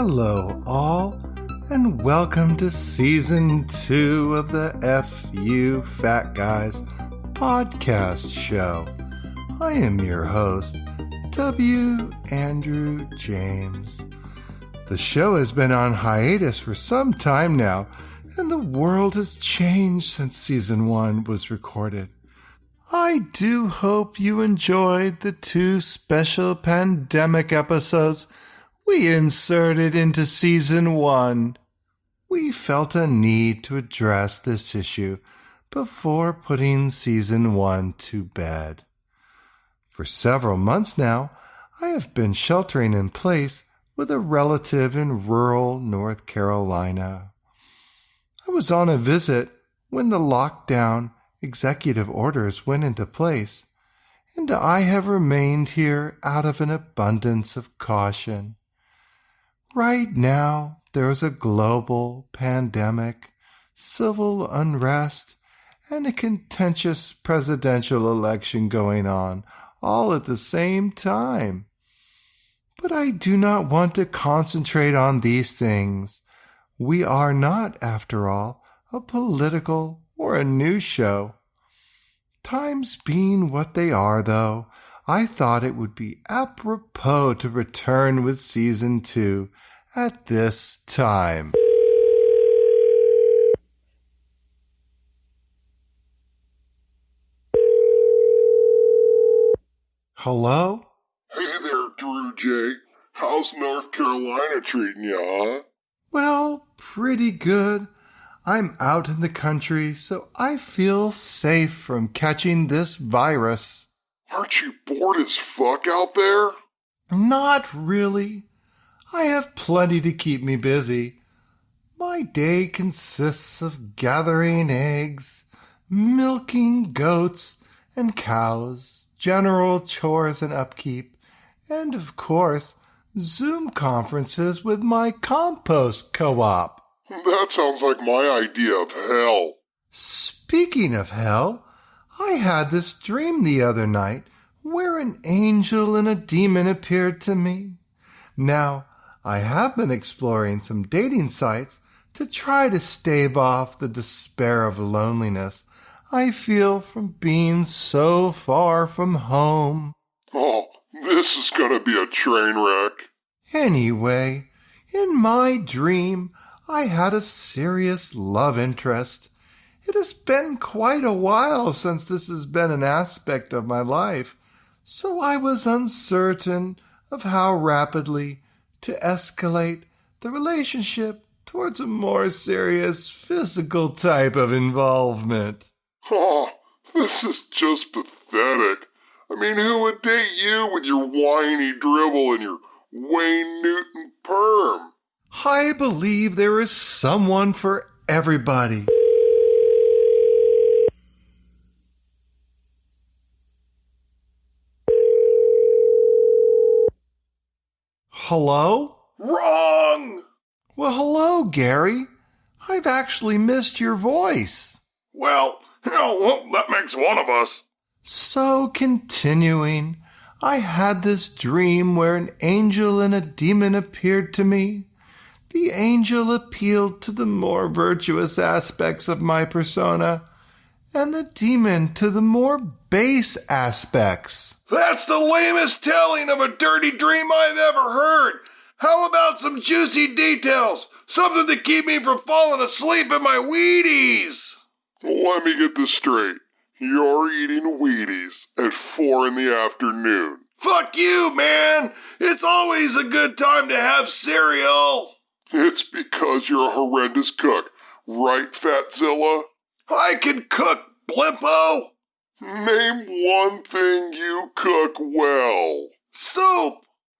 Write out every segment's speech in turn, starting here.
Hello, all, and welcome to Season 2 of the F.U. Fat Guys podcast show. I am your host, W. Andrew James. The show has been on hiatus for some time now, and the world has changed since Season 1 was recorded. I do hope you enjoyed the 2 special pandemic episodes we inserted into Season 1. We felt a need to address this issue before putting Season 1 to bed. For several months now, I have been sheltering in place with a relative in rural North Carolina. I was on a visit when the lockdown executive orders went into place, and I have remained here out of an abundance of caution. Right now, there is a global pandemic, civil unrest, and a contentious presidential election going on, all at the same time. But I do not want to concentrate on these things. We are not, after all, a political or a news show. Times being what they are, though, I thought it would be apropos to return with Season 2 at this time. Hello? Hey there, Drew J. How's North Carolina treating you, huh? Well, pretty good. I'm out in the country, so I feel safe from catching this virus. Aren't you bored as fuck out there? Not really. I have plenty to keep me busy. My day consists of gathering eggs, milking goats and cows, general chores and upkeep, and of course, Zoom conferences with my compost co-op. That sounds like my idea of hell. Speaking of hell, I had this dream the other night where an angel and a demon appeared to me. Now, I have been exploring some dating sites to try to stave off the despair of loneliness I feel from being so far from home. Oh, this is gonna be a train wreck. Anyway, in my dream, I had a serious love interest. It has been quite a while since this has been an aspect of my life, so I was uncertain of how rapidly to escalate the relationship towards a more serious physical type of involvement. Oh, this is just pathetic. I mean, who would date you with your whiny dribble and your Wayne Newton perm? I believe there is someone for everybody. Hello? Wrong! Well, hello, Gary. I've actually missed your voice. Well, that makes one of us. So, continuing, I had this dream where an angel and a demon appeared to me. The angel appealed to the more virtuous aspects of my persona, and the demon to the more base aspects. That's the lamest telling of a dirty dream I've ever heard. How about some juicy details? Something to keep me from falling asleep in my Wheaties. Let me get this straight. You're eating Wheaties at 4 in the afternoon. Fuck you, man. It's always a good time to have cereal. It's because you're a horrendous cook. Right, Fatzilla? I can cook, Blimpo. Name one thing you cook well. Soup.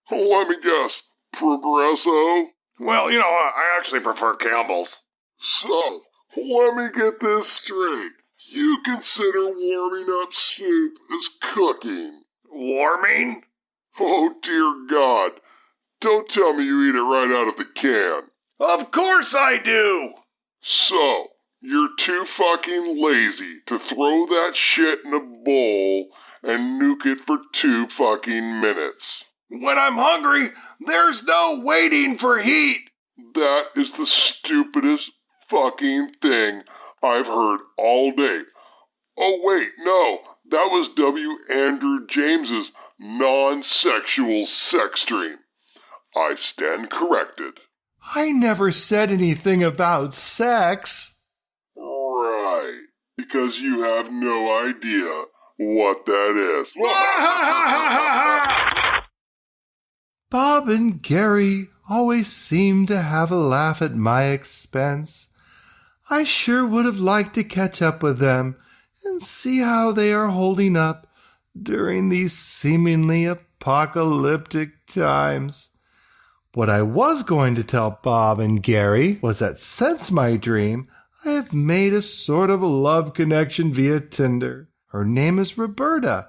Let me guess. Progresso? Well, I actually prefer Campbell's. So, let me get this straight. You consider warming up soup as cooking. Warming? Oh, dear God. Don't tell me you eat it right out of the can. Of course I do! So, you're too fucking lazy to throw that shit in a bowl and nuke it for 2 fucking minutes. When I'm hungry, there's no waiting for heat. That is the stupidest fucking thing I've heard all day. Oh, wait, no. That was W. Andrew James's non-sexual sex dream. I stand corrected. I never said anything about sex. Right, because you have no idea what that is. Bob and Gary always seemed to have a laugh at my expense. I sure would have liked to catch up with them and see how they are holding up during these seemingly apocalyptic times. What I was going to tell Bob and Gary was that since my dream, I have made a sort of a love connection via Tinder. Her name is Roberta,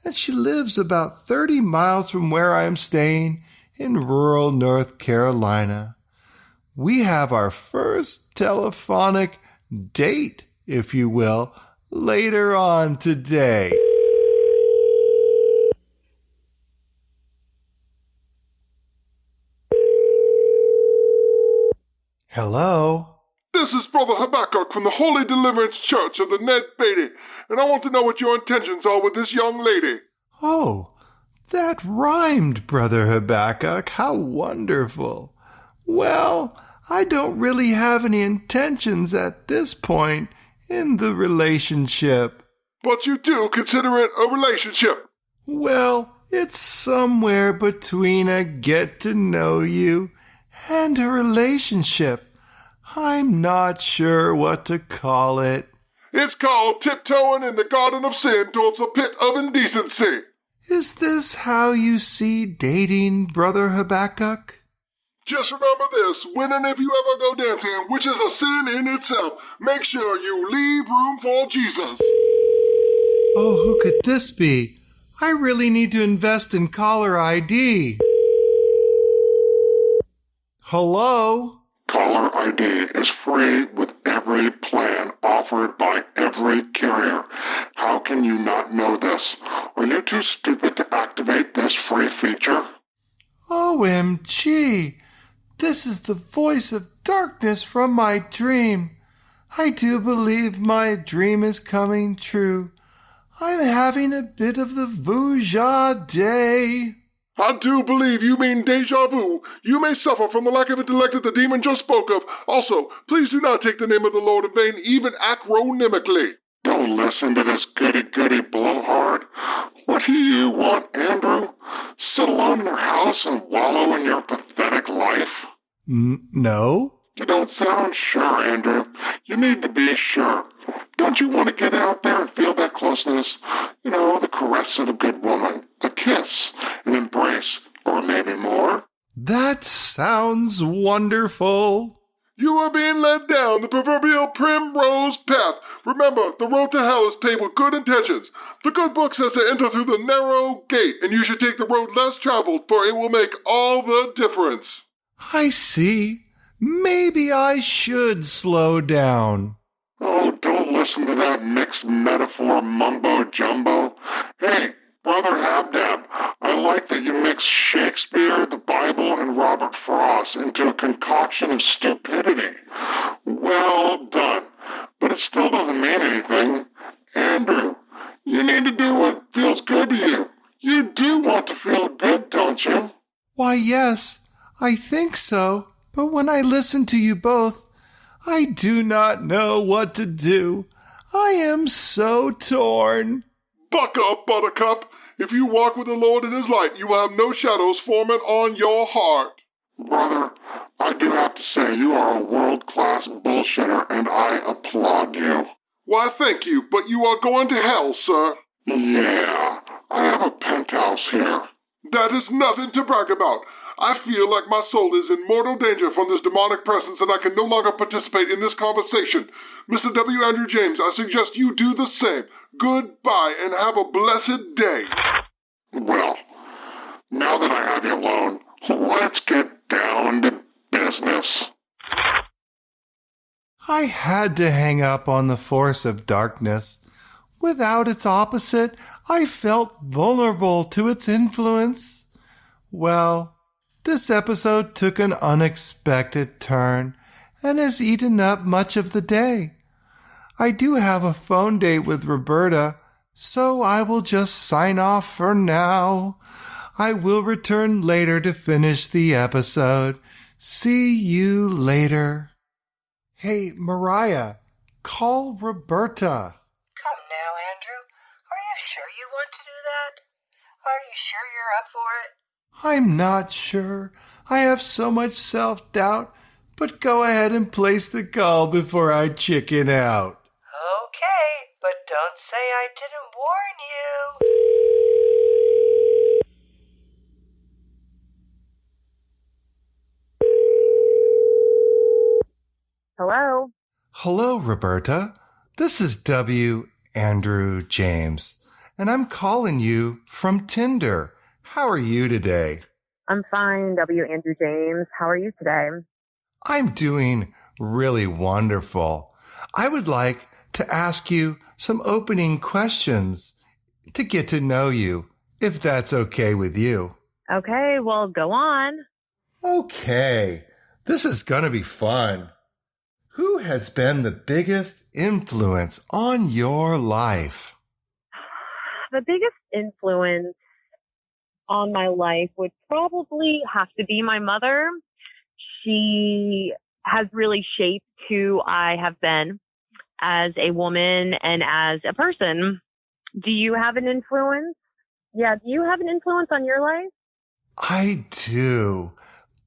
and she lives about 30 miles from where I am staying in rural North Carolina. We have our first telephonic date, if you will, later on today. Hello? This is Brother Habakkuk from the Holy Deliverance Church of the Ned Beatty, and I want to know what your intentions are with this young lady. Oh, that rhymed, Brother Habakkuk. How wonderful. Well, I don't really have any intentions at this point in the relationship. But you do consider it a relationship. Well, it's somewhere between a get-to-know-you and a relationship. I'm not sure what to call it. It's called tiptoeing in the garden of sin towards the pit of indecency. Is this how you see dating, Brother Habakkuk? Just remember this, when and if you ever go dancing, which is a sin in itself, make sure you leave room for Jesus. Oh, who could this be? I really need to invest in caller ID. Hello? Caller ID is free with every plan offered by every carrier. How can you not know this? Are you too stupid to activate this free feature? OMG! This is the voice of darkness from my dream. I do believe my dream is coming true. I'm having a bit of the Vuja day. I do believe you mean deja vu. You may suffer from the lack of intellect that the demon just spoke of. Also, please do not take the name of the Lord in vain, even acronymically. Don't listen to this goody-goody blowhard. What do you want, Andrew? Sit alone in your house and wallow in your pathetic life? No? You don't sound sure, Andrew. You need to be sure. Don't you want to get out there and feel that closeness? You know, the caress of a good woman, a kiss, an embrace, or maybe more? That sounds wonderful. You are being led down the proverbial primrose path. Remember, the road to hell is paved with good intentions. The good book says to enter through the narrow gate, and you should take the road less traveled, for it will make all the difference. I see. Maybe I should slow down. Oh, don't listen to that mixed metaphor mumbo-jumbo. Hey, Brother Habdab, I like that you mix Shakespeare, the Bible, and Robert Frost into a concoction of stupidity. Well done. But it still doesn't mean anything. Andrew, you need to do what feels good to you. You do want to feel good, don't you? Why, yes, I think so. But when I listen to you both, I do not know what to do. I am so torn. Buck up, Buttercup. If you walk with the Lord in his light, you will have no shadows forming on your heart. Brother, I do have to say you are a world-class bullshitter, and I applaud you. Why, thank you, but you are going to hell, sir. Yeah, I have a penthouse here. That is nothing to brag about. I feel like my soul is in mortal danger from this demonic presence, and I can no longer participate in this conversation. Mr. W. Andrew James, I suggest you do the same. Goodbye, and have a blessed day. Well, now that I have you alone, let's get down to business. I had to hang up on the force of darkness. Without its opposite, I felt vulnerable to its influence. Well, this episode took an unexpected turn and has eaten up much of the day. I do have a phone date with Roberta, so I will just sign off for now. I will return later to finish the episode. See you later. Hey, Mariah, call Roberta. Come now, Andrew. Are you sure you want to do that? Are you sure you're up for it? I'm not sure. I have so much self-doubt, but go ahead and place the call before I chicken out. Okay, but don't say I didn't warn you. Hello? Hello, Roberta. This is W. Andrew James, and I'm calling you from Tinder. How are you today? I'm fine, W. Andrew James. How are you today? I'm doing really wonderful. I would like to ask you some opening questions to get to know you, if that's okay with you. Okay, well, go on. Okay, this is going to be fun. Who has been the biggest influence on your life? The biggest influence on my life would probably have to be my mother. She has really shaped who I have been as a woman and as a person. Do you have an influence? Yeah, do you have an influence on your life? I do,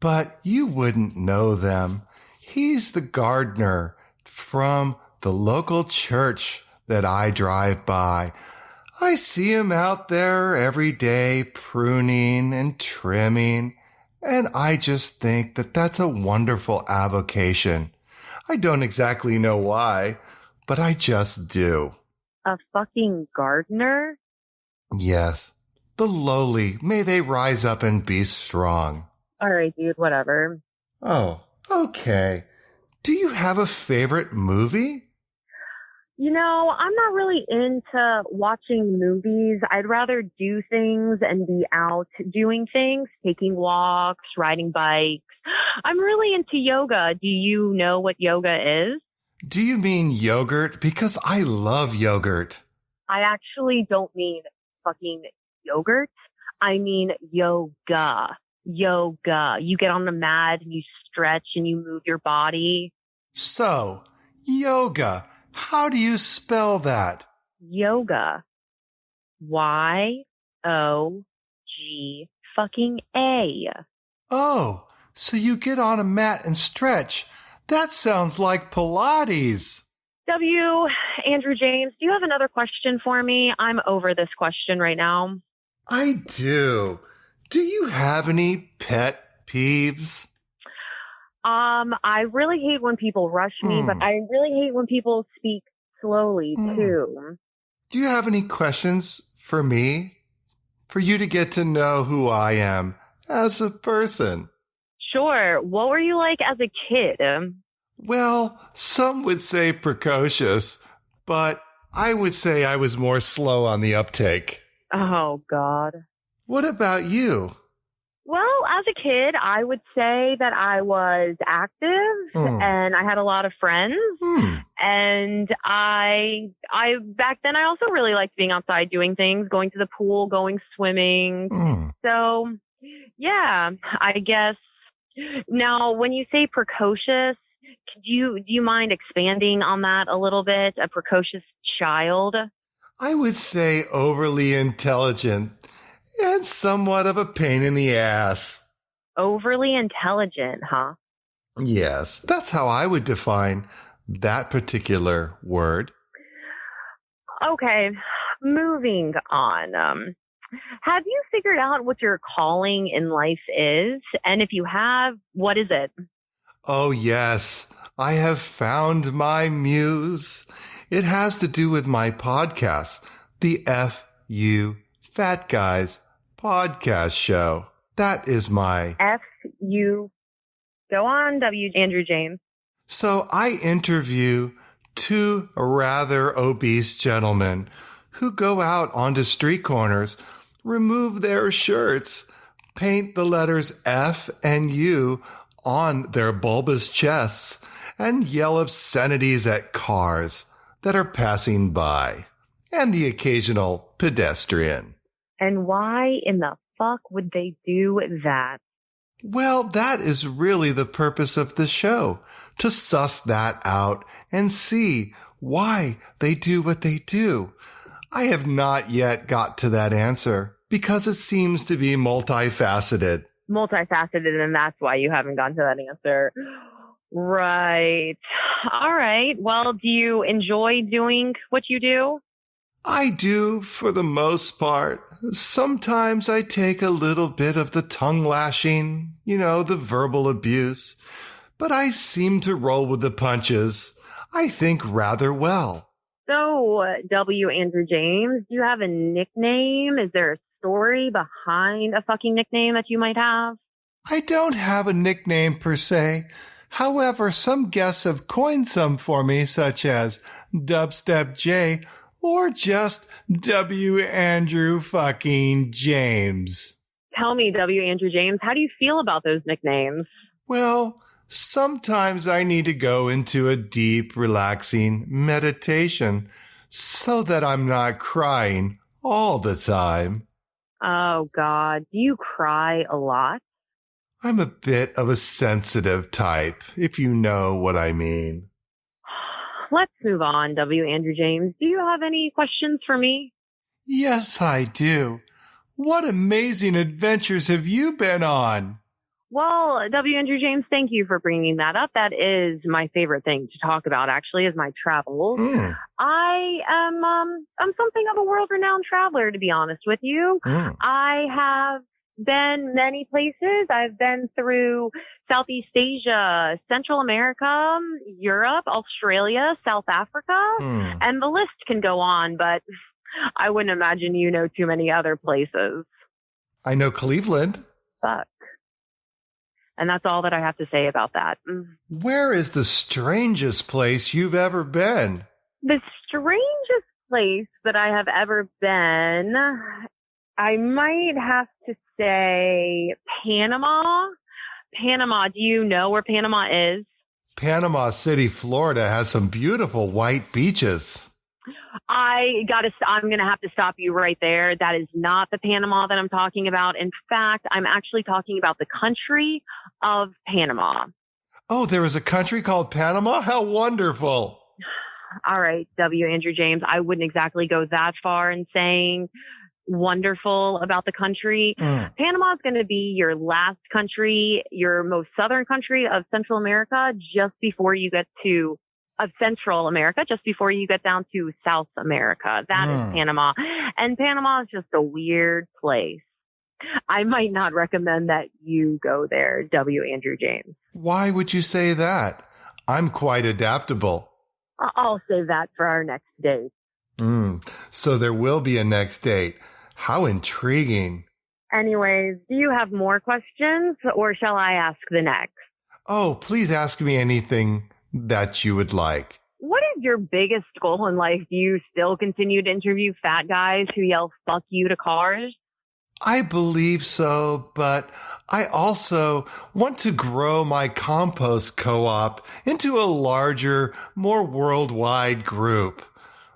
but you wouldn't know them. He's the gardener from the local church that I drive by. I see him out there every day pruning and trimming, and I just think that that's a wonderful avocation. I don't exactly know why, but I just do. A fucking gardener? Yes, the lowly, may they rise up and be strong. All right, dude, whatever. Oh, okay. Do you have a favorite movie? You know, I'm not really into watching movies. I'd rather do things and be out doing things, taking walks, riding bikes. I'm really into yoga. Do you know what yoga is? Do you mean yogurt? Because I love yogurt. I actually don't mean fucking yogurt. I mean yoga. Yoga. You get on the mat and you stretch and you move your body. So, yoga. How do you spell that? Yoga. Y-O-G fucking A. Oh, so you get on a mat and stretch. That sounds like Pilates. W. Andrew James, do you have another question for me? I'm over this question right now. I do. Do you have any pet peeves? I really hate when people rush me, but I really hate when people speak slowly too. Do you have any questions for me? For you to get to know who I am as a person? Sure. What were you like as a kid? Well, some would say precocious, but I would say I was more slow on the uptake. Oh, God. What about you? Well, as a kid, I would say that I was active and I had a lot of friends. And I back then I also really liked being outside doing things, going to the pool, going swimming. So, yeah, I guess. Now, when you say precocious, do you mind expanding on that a little bit? A precocious child? I would say overly intelligent and somewhat of a pain in the ass. Overly intelligent, huh? Yes, that's how I would define that particular word. Okay, moving on. Have you figured out what your calling in life is? And if you have, what is it? Oh, yes. I have found my muse. It has to do with my podcast, the FU Fat Guys podcast show. That is my FU. Go on, W. Andrew James. So I interview two rather obese gentlemen who go out onto street corners, remove their shirts, paint the letters F and U on their bulbous chests, and yell obscenities at cars that are passing by, and the occasional pedestrian. And why in the fuck would they do that? Well, that is really the purpose of the show, to suss that out and see why they do what they do. I have not yet got to that answer because it seems to be multifaceted. Multifaceted, and that's why you haven't gotten to that answer. Right. All right. Well, do you enjoy doing what you do? I do, for the most part. Sometimes I take a little bit of the tongue lashing, the verbal abuse. But I seem to roll with the punches, I think, rather well. So, W. Andrew James, do you have a nickname? Is there a story behind a fucking nickname that you might have? I don't have a nickname per se. However, some guests have coined some for me, such as Dubstep J or just W. Andrew fucking James. Tell me, W. Andrew James, how do you feel about those nicknames? Well, sometimes I need to go into a deep, relaxing meditation so that I'm not crying all the time. Oh, God. Do you cry a lot? I'm a bit of a sensitive type, if you know what I mean. Let's move on, W. Andrew James. Do you have any questions for me? Yes, I do. What amazing adventures have you been on? Well, W. Andrew James, thank you for bringing that up. That is my favorite thing to talk about, actually, is my travels. I am I'm something of a world-renowned traveler, to be honest with you. I have been many places. I've been through Southeast Asia, Central America, Europe, Australia, South Africa, and the list can go on, but I wouldn't imagine you know too many other places. I know Cleveland. Fuck. And that's all that I have to say about that. Where is the strangest place you've ever been? The strangest place that I have ever been, I might have to say Panama. Panama, do you know where Panama is? Panama City, Florida has some beautiful white beaches. I'm going to have to stop you right there. That is not the Panama that I'm talking about. In fact, I'm actually talking about the country of Panama. Oh, there is a country called Panama? How wonderful. All right, W. Andrew James, I wouldn't exactly go that far in saying wonderful about the country. Panama is going to be your last country, your most southern country of Central America, just before you get to Central America, just before you get down to South America. That is Panama. And Panama is just a weird place. I might not recommend that you go there, W. Andrew James. Why would you say that? I'm quite adaptable. I'll save that for our next date. So there will be a next date. How intriguing. Anyways, do you have more questions, or shall I ask the next? Oh, please ask me anything that you would like. What is your biggest goal in life? Do you still continue to interview fat guys who yell fuck you to cars? I believe so, but I also want to grow my compost co-op into a larger, more worldwide group.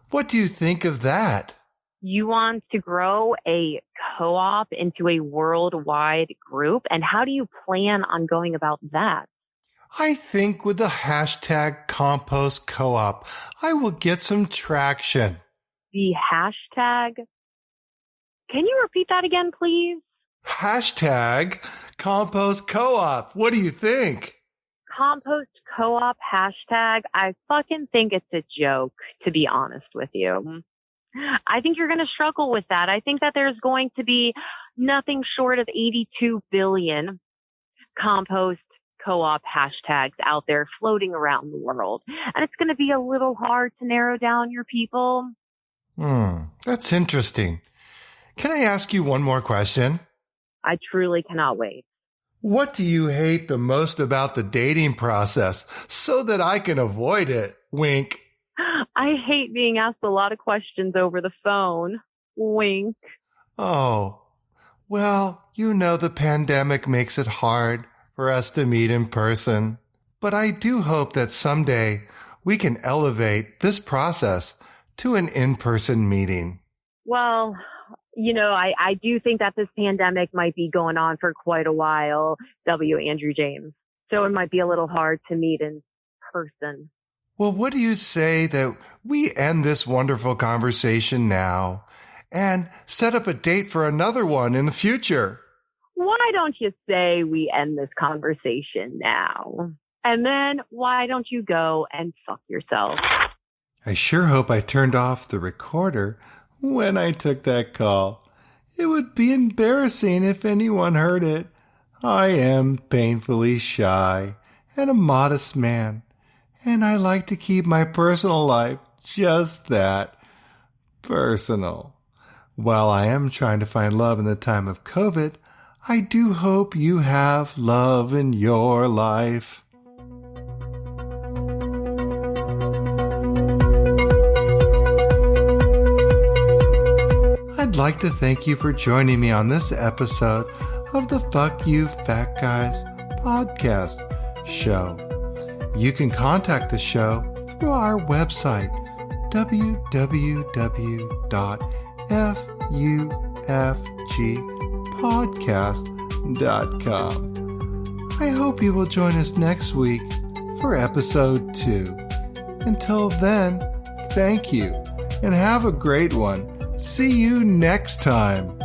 What do you think of that? You want to grow a co-op into a worldwide group? And how do you plan on going about that? I think with the hashtag compost co-op, I will get some traction. The hashtag? Can you repeat that again, please? Hashtag compost co-op. What do you think? Compost co-op hashtag? I fucking think it's a joke, to be honest with you. I think you're going to struggle with that. I think that there's going to be nothing short of 82 billion compost co-op hashtags out there floating around the world. And it's going to be a little hard to narrow down your people. That's interesting. Can I ask you one more question? I truly cannot wait. What do you hate the most about the dating process so that I can avoid it? Wink. I hate being asked a lot of questions over the phone. Wink. Oh, Well, you know the pandemic makes it hard for us to meet in person. But I do hope that someday we can elevate this process to an in-person meeting. Well, I do think that this pandemic might be going on for quite a while, W. Andrew James. So it might be a little hard to meet in person. Well, what do you say that we end this wonderful conversation now and set up a date for another one in the future? Why don't you say we end this conversation now? And then why don't you go and fuck yourself? I sure hope I turned off the recorder when I took that call. It would be embarrassing if anyone heard it. I am painfully shy and a modest man, and I like to keep my personal life just that, personal. While I am trying to find love in the time of COVID, I do hope you have love in your life. I'd like to thank you for joining me on this episode of the Fuck You Fat Guys podcast show. You can contact the show through our website, www.fufgpodcast.com. I hope you will join us next week for episode 2. Until then, thank you and have a great one. See you next time.